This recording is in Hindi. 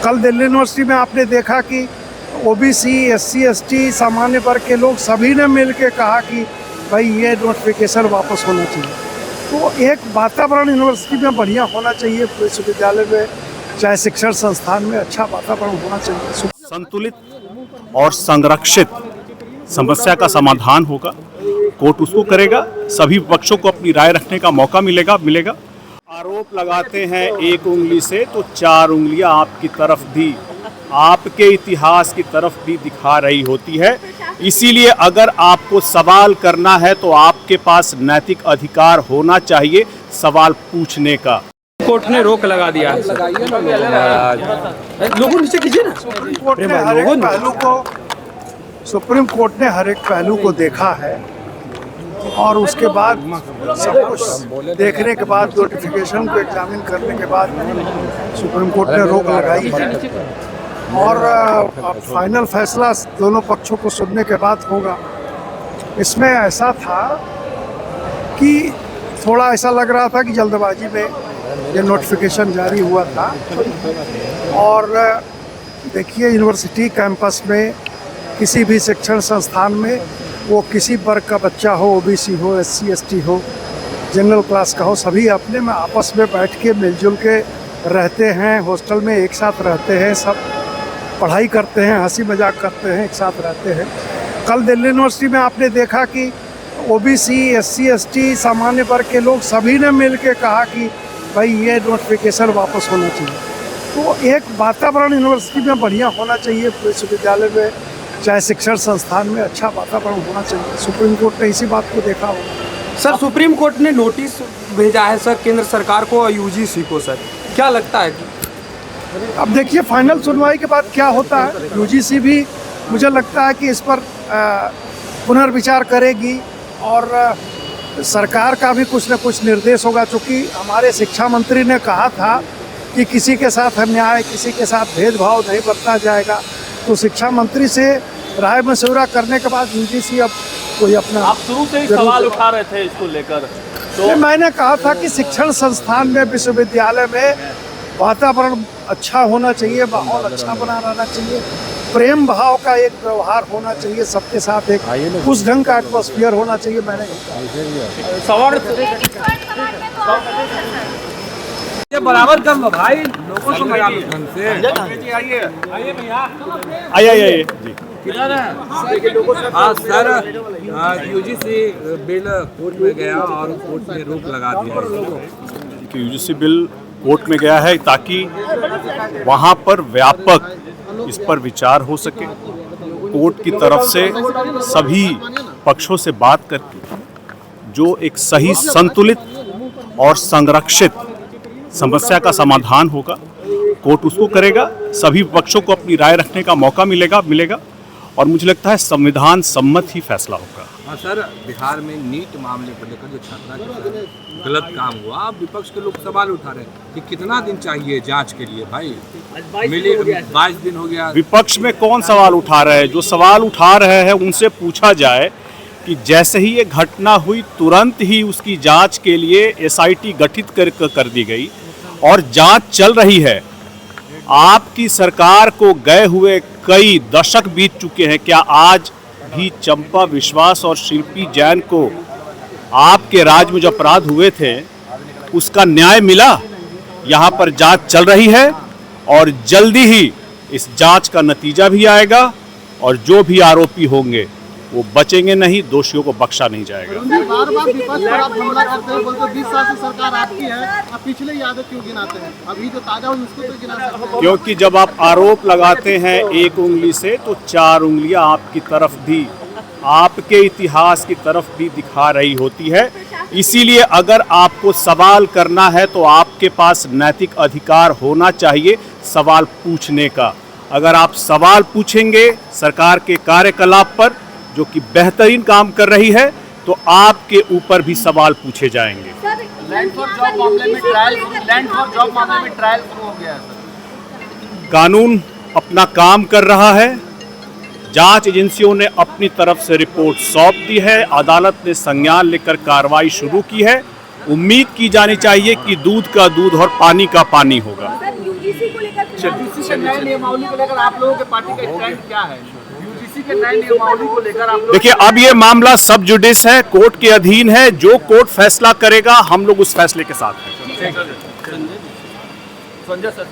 कल दिल्ली यूनिवर्सिटी में आपने देखा कि ओबीसी, एससी, एसटी, सामान्य वर्ग के लोग सभी ने मिल के कहा कि भाई ये नोटिफिकेशन वापस होना चाहिए। तो एक वातावरण यूनिवर्सिटी में बढ़िया होना चाहिए, विश्वविद्यालय में चाहे शिक्षण संस्थान में अच्छा वातावरण होना चाहिए। संतुलित और संरक्षित समस्या का समाधान होगा, कोर्ट उसको करेगा, सभी पक्षों को अपनी राय रखने का मौका मिलेगा। आरोप लगाते हैं एक उंगली से तो चार उंगलियां आपकी तरफ भी, आपके इतिहास की तरफ भी दिखा रही होती है। इसीलिए अगर आपको सवाल करना है तो आपके पास नैतिक अधिकार होना चाहिए सवाल पूछने का। कोर्ट ने रोक लगा दिया है। लोगों नीचे कीजिए ना। सुप्रीम कोर्ट ने हर एक पहलू को देखा है और उसके बाद सब कुछ देखने के बाद, नोटिफिकेशन को एग्जामिन करने के बाद सुप्रीम कोर्ट ने रोक लगाई और फाइनल फैसला दोनों पक्षों को सुनने के बाद होगा। इसमें ऐसा था कि थोड़ा ऐसा लग रहा था कि जल्दबाजी में ये नोटिफिकेशन जारी हुआ था। और देखिए, यूनिवर्सिटी कैंपस में किसी भी शिक्षण संस्थान में वो किसी वर्ग का बच्चा हो, ओबीसी हो, एससी, एसटी हो, जनरल क्लास का हो, सभी अपने में आपस में बैठ के मिलजुल के रहते हैं, हॉस्टल में एक साथ रहते हैं, सब पढ़ाई करते हैं, हंसी मजाक करते हैं, एक साथ रहते हैं। कल दिल्ली यूनिवर्सिटी में आपने देखा कि ओबीसी, एससी, एसटी, सामान्य वर्ग के लोग सभी ने मिल के कहा कि भाई ये नोटिफिकेशन वापस होना चाहिए। तो एक वातावरण यूनिवर्सिटी में बढ़िया होना चाहिए, विश्वविद्यालय में चाहे शिक्षण संस्थान में अच्छा वातावरण होना चाहिए। सुप्रीम कोर्ट ने इसी बात को देखा होगा। सर, सुप्रीम कोर्ट ने नोटिस भेजा है सर केंद्र सरकार को और यूजीसी को। सर क्या लगता है कि अब देखिए फाइनल सुनवाई के बाद क्या होता है। यूजीसी भी मुझे लगता है कि इस पर पुनर्विचार करेगी और सरकार का भी कुछ न कुछ निर्देश होगा। चूँकि हमारे शिक्षा मंत्री ने कहा था कि किसी के साथ अन्याय, किसी के साथ भेदभाव नहीं बरता जाएगा। तो शिक्षा मंत्री से राय मशवरा करने के बाद यूजीसी अब कोई अपना, आप शुरू से ही सवाल उठा रहे थे इसको लेकर, तो मैंने कहा था कि शिक्षण संस्थान में, विश्वविद्यालय में वातावरण अच्छा होना चाहिए, माहौल अच्छा बना रहना चाहिए, प्रेम भाव का एक व्यवहार होना चाहिए, सबके साथ एक उस ढंग का एटमॉस्फेयर होना चाहिए। मैंने सवाल ये बराबर कर लो भाई, लोगों को मजा लो ढंग से। आइए जी। हाँ सर, यूजीसी बिल कोर्ट में गया और कोर्ट ने रोक लगा दिया है। यूजीसी बिल कोर्ट में गया है ताकि वहाँ पर व्यापक इस पर विचार हो सके। कोर्ट की तरफ से सभी पक्षों से बात करके जो एक सही, संतुलित और संरक्षित समस्या का समाधान होगा, कोर्ट उसको करेगा, सभी पक्षों को अपनी राय रखने का मौका मिलेगा और मुझे लगता है संविधान सम्मत ही फैसला होगा। हाँ सर, बिहार में नीट मामले को लेकर जो छात्रा के साथ गलत काम हुआ, अब विपक्ष के लोग सवाल उठा रहे हैं कि कितना दिन चाहिए जांच के लिए। भाई मिले 22 दिन हो गया। विपक्ष में कौन सवाल उठा रहे हैं? जो सवाल उठा रहे हैं उनसे पूछा जाए कि जैसे ही ये घटना हुई तुरंत ही उसकी जांच के लिए एसआईटी गठित कर दी गई और जांच चल रही है। आपकी सरकार को गए हुए कई दशक बीत चुके हैं, क्या आज भी चंपा विश्वास और शिल्पी जैन को आपके राज्य में जो अपराध हुए थे उसका न्याय मिला? यहाँ पर जांच चल रही है और जल्दी ही इस जांच का नतीजा भी आएगा और जो भी आरोपी होंगे वो बचेंगे नहीं, दोषियों को बख्शा नहीं जाएगा। बार बार विपक्ष पर आप हमला करते हैं, बोलते 20 साल से सरकार आपकी है, आप पिछले यादें क्यों गिनाते हैं? अभी जो ताजा हुई उसको तो गिना सकते हैं। क्योंकि जब आप आरोप लगाते हैं एक उंगली से तो चार उंगलियां आपकी तरफ भी, आपके इतिहास की तरफ भी दिखा रही होती है। इसीलिए अगर आपको सवाल करना है तो आपके पास नैतिक अधिकार होना चाहिए सवाल पूछने का। अगर आप सवाल पूछेंगे सरकार के कार्यकलाप पर जो कि बेहतरीन काम कर रही है तो आपके ऊपर भी सवाल पूछे जाएंगे। लैंड फॉर जॉब मामले में ट्रायल शुरू हो गया है सर। कानून अपना काम कर रहा है, जांच एजेंसियों ने अपनी तरफ से रिपोर्ट सौंप दी है, अदालत ने संज्ञान लेकर कार्रवाई शुरू की है। उम्मीद की जानी चाहिए कि दूध का दूध और पानी का पानी होगा। यूजीसी के नए नियमावली को लेकर आप लोगों के पार्टी का स्टैंड क्या है? यूजीसी के नए नियमावली को लेकर आप लोग देखिए, अब ये मामला सब जुडिस है, कोर्ट के अधीन है। जो कोर्ट फैसला करेगा हम लोग उस फैसले के साथ हैं। संजय सर